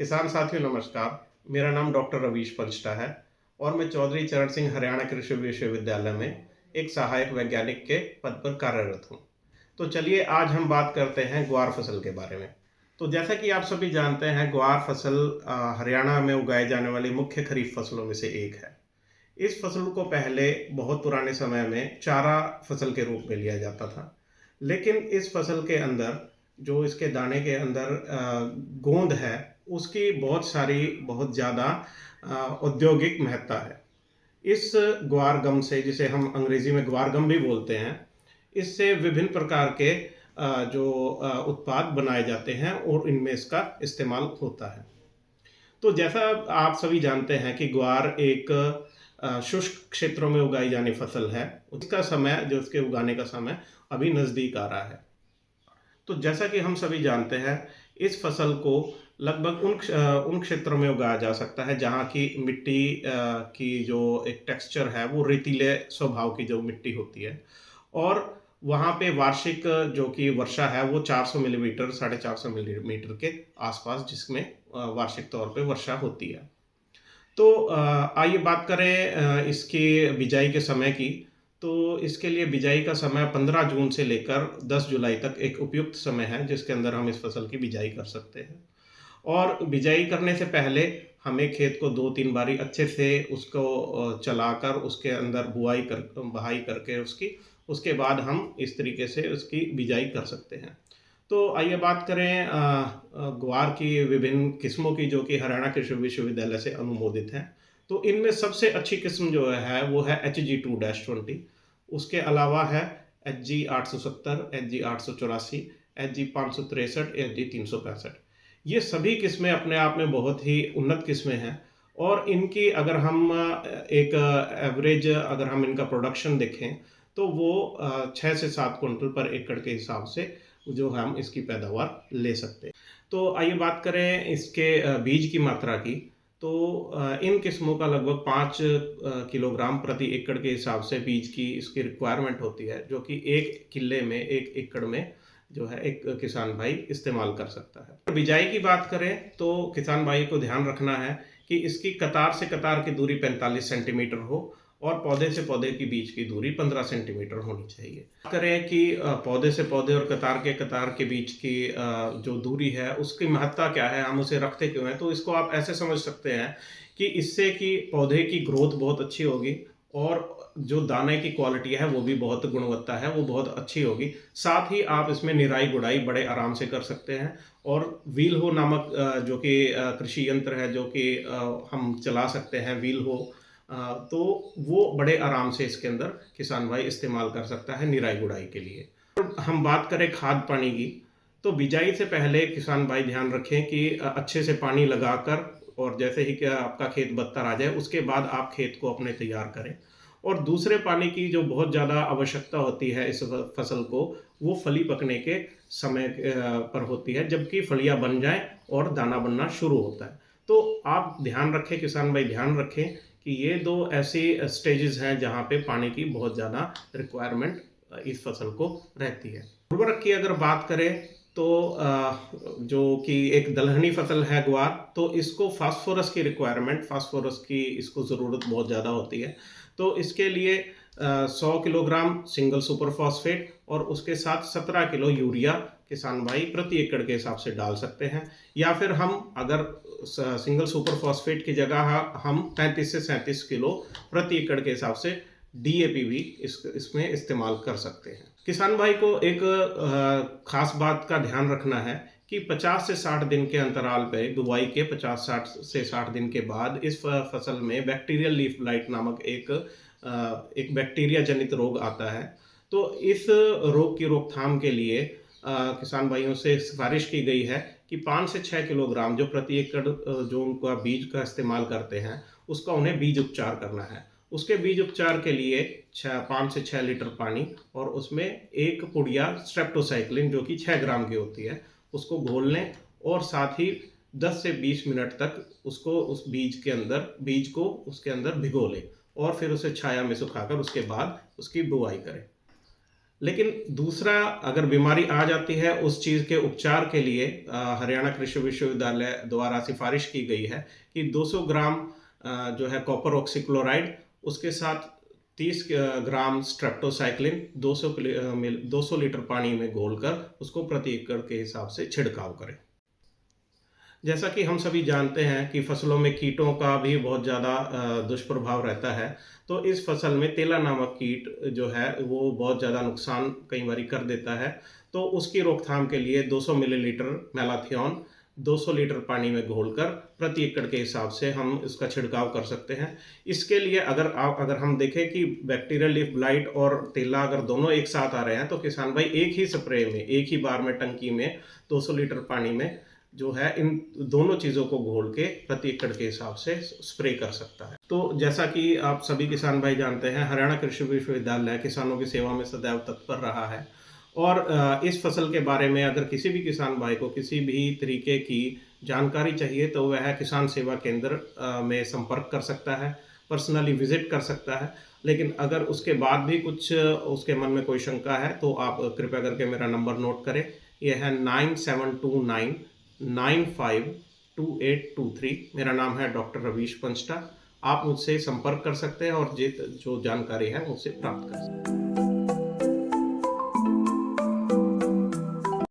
किसान साथियों नमस्कार। मेरा नाम डॉक्टर रवीश पंचटा है और मैं चौधरी चरण सिंह हरियाणा कृषि विश्वविद्यालय में एक सहायक वैज्ञानिक के पद पर कार्यरत हूँ। तो चलिए आज हम बात करते हैं ग्वार फसल के बारे में। तो जैसा कि आप सभी जानते हैं ग्वार फसल हरियाणा में उगाए जाने वाली मुख्य खरीफ फसलों में से एक है। इस फसल को पहले बहुत पुराने समय में चारा फसल के रूप में लिया जाता था, लेकिन इस फसल के अंदर जो इसके दाने के अंदर गोंद है, उसकी बहुत ज़्यादा औद्योगिक महत्ता है। इस ग्वार गम से, जिसे हम अंग्रेजी में ग्वार गम भी बोलते हैं, इससे विभिन्न प्रकार के उत्पाद बनाए जाते हैं और इनमें इसका इस्तेमाल होता है। तो जैसा आप सभी जानते हैं कि ग्वार एक शुष्क क्षेत्रों में उगाई जाने फसल है। उसका समय, जो उसके उगाने का समय अभी नज़दीक आ रहा है। तो जैसा कि हम सभी जानते हैं, इस फसल को लगभग उन क्षेत्रों में उगाया जा सकता है जहाँ की मिट्टी की जो एक टेक्सचर है वो रेतीले स्वभाव की जो मिट्टी होती है, और वहाँ पे वार्षिक जो कि वर्षा है वो 400 मिलीमीटर, 450 मिलीमीटर के आसपास, जिसमें वार्षिक तौर पे वर्षा होती है। तो आइए बात करें इसकी बिजाई के समय की। तो इसके लिए बिजाई का समय 15 जून से लेकर 10 जुलाई तक एक उपयुक्त समय है, जिसके अंदर हम इस फसल की बिजाई कर सकते हैं। और बिजाई करने से पहले हमें खेत को 2-3 बारी अच्छे से उसको चलाकर उसके अंदर बहाई करके उसके बाद हम इस तरीके से उसकी बिजाई कर सकते हैं। तो आइए बात करें ग्वार की विभिन्न किस्मों की, जो कि हरियाणा कृषि विश्वविद्यालय से अनुमोदित हैं। तो इनमें सबसे अच्छी किस्म जो है वो है HG2-20। उसके अलावा है HG870, HG884, HG563, HG365। ये सभी किस्में अपने आप में बहुत ही उन्नत किस्में हैं, और इनकी अगर हम एक एवरेज अगर हम इनका प्रोडक्शन देखें तो वो 6 से 7 क्विंटल पर एकड़ के हिसाब से जो हम इसकी पैदावार ले सकते हैं। तो आइए बात करें इसके बीज की मात्रा की। तो इन किस्मों का लगभग 5 किलोग्राम प्रति एकड़ के हिसाब से बीज की इसकी रिक्वायरमेंट होती है, जो कि 1 किले में, 1 एकड़ में जो है एक किसान भाई इस्तेमाल कर सकता है। बिजाई की बात करें तो किसान भाई को ध्यान रखना है कि इसकी कतार से कतार की दूरी 45 सेंटीमीटर हो और पौधे से पौधे के बीच की दूरी 15 सेंटीमीटर होनी चाहिए। बात करें कि पौधे से पौधे और कतार के बीच की जो दूरी है उसकी महत्ता क्या है, हम उसे रखते क्यों हैं, तो इसको आप ऐसे समझ सकते हैं कि इससे कि पौधे की ग्रोथ बहुत अच्छी होगी और जो दाने की क्वालिटी है वो भी बहुत गुणवत्ता है, वो बहुत अच्छी होगी। साथ ही आप इसमें निराई गुड़ाई बड़े आराम से कर सकते हैं, और व्हील हो नामक जो कि कृषि यंत्र है, जो कि हम चला सकते हैं, व्हील हो, तो वो बड़े आराम से इसके अंदर किसान भाई इस्तेमाल कर सकता है निराई गुड़ाई के लिए। हम बात करें खाद पानी की, तो बिजाई से पहले किसान भाई ध्यान रखें कि अच्छे से पानी लगाकर, और जैसे ही कि आपका खेत बत्तर आ जाए उसके बाद आप खेत को अपने तैयार करें। और दूसरे पानी की जो बहुत ज़्यादा आवश्यकता होती है इस फसल को, वो फली पकने के समय पर होती है, जबकि फलियां बन जाएं और दाना बनना शुरू होता है। तो आप ध्यान रखें, किसान भाई ध्यान रखें कि ये 2 ऐसी स्टेजेस हैं जहाँ पे पानी की बहुत ज़्यादा रिक्वायरमेंट इस फसल को रहती है। उर्वरक की अगर बात करें तो जो कि एक दलहनी फसल है ग्वार, तो इसको फास्फोरस की इसको ज़रूरत बहुत ज़्यादा होती है। तो इसके लिए 100 किलोग्राम सिंगल सुपर फॉस्फेट और उसके साथ 17 किलो यूरिया किसान भाई प्रति एकड़ के हिसाब से डाल सकते हैं, या फिर हम अगर सिंगल सुपर फॉस्फेट की जगह हम 35 से 37 किलो प्रति एकड़ के हिसाब से DAP भी इसमें इस्तेमाल कर सकते हैं। किसान भाई को एक खास बात का ध्यान रखना है कि 50 से 60 दिन के अंतराल पे, बुवाई के 50 से 60 दिन के बाद इस फसल में बैक्टीरियल लीफ ब्लाइट नामक एक बैक्टीरिया जनित रोग आता है। तो इस रोग की रोकथाम के लिए किसान भाइयों से सिफारिश की गई है कि 5 से 6 किलोग्राम जो प्रति एकड़ जो उनका बीज का इस्तेमाल करते हैं, उसका उन्हें बीज उपचार करना है। उसके बीज उपचार के लिए 5 से 6 लीटर पानी और उसमें 1 पुड़िया स्ट्रेप्टोसाइक्लिन, जो कि 6 ग्राम की होती है, उसको घोल लें, और साथ ही 10 से 20 मिनट तक उस बीज को उसके अंदर भिगो लें, और फिर उसे छाया में सुखाकर उसके बाद उसकी बुआई करें। लेकिन दूसरा, अगर बीमारी आ जाती है, उस चीज़ के उपचार के लिए हरियाणा कृषि विश्वविद्यालय द्वारा सिफारिश की गई है कि 200 ग्राम जो है कॉपर ऑक्सीक्लोराइड, उसके साथ 30 ग्राम स्ट्रेप्टोसाइक्लिन 200 लीटर पानी में घोलकर उसको प्रति एकड़ के हिसाब से छिड़काव करें। जैसा कि हम सभी जानते हैं कि फसलों में कीटों का भी बहुत ज़्यादा दुष्प्रभाव रहता है। तो इस फसल में तेला नामक कीट जो है वो बहुत ज़्यादा नुकसान कई बारी कर देता है। तो उसकी रोकथाम के लिए 200 मिलीलीटर मैलाथियन 200 लीटर पानी में घोलकर प्रति एकड़ के हिसाब से हम इसका छिड़काव कर सकते हैं। इसके लिए अगर हम देखें कि बैक्टीरियल लीफ ब्लाइट और तेला अगर दोनों एक साथ आ रहे हैं, तो किसान भाई एक ही स्प्रे में, एक ही बार में टंकी में 200 लीटर पानी में जो है इन दोनों चीज़ों को घोल के प्रति एकड़ के हिसाब से स्प्रे कर सकता है। तो जैसा कि आप सभी किसान भाई जानते हैं, हरियाणा कृषि विश्वविद्यालय किसानों की सेवा में सदैव तत्पर रहा है। और इस फसल के बारे में अगर किसी भी किसान भाई को किसी भी तरीके की जानकारी चाहिए, तो वह किसान सेवा केंद्र में संपर्क कर सकता है, पर्सनली विजिट कर सकता है। लेकिन अगर उसके बाद भी कुछ उसके मन में कोई शंका है, तो आप कृपया करके मेरा नंबर नोट करें। यह है 9729952823। मेरा नाम है डॉक्टर रवीश पंचटा। आप मुझसे संपर्क कर सकते हैं और जो जानकारी है मुझसे प्राप्त कर सकते हैं।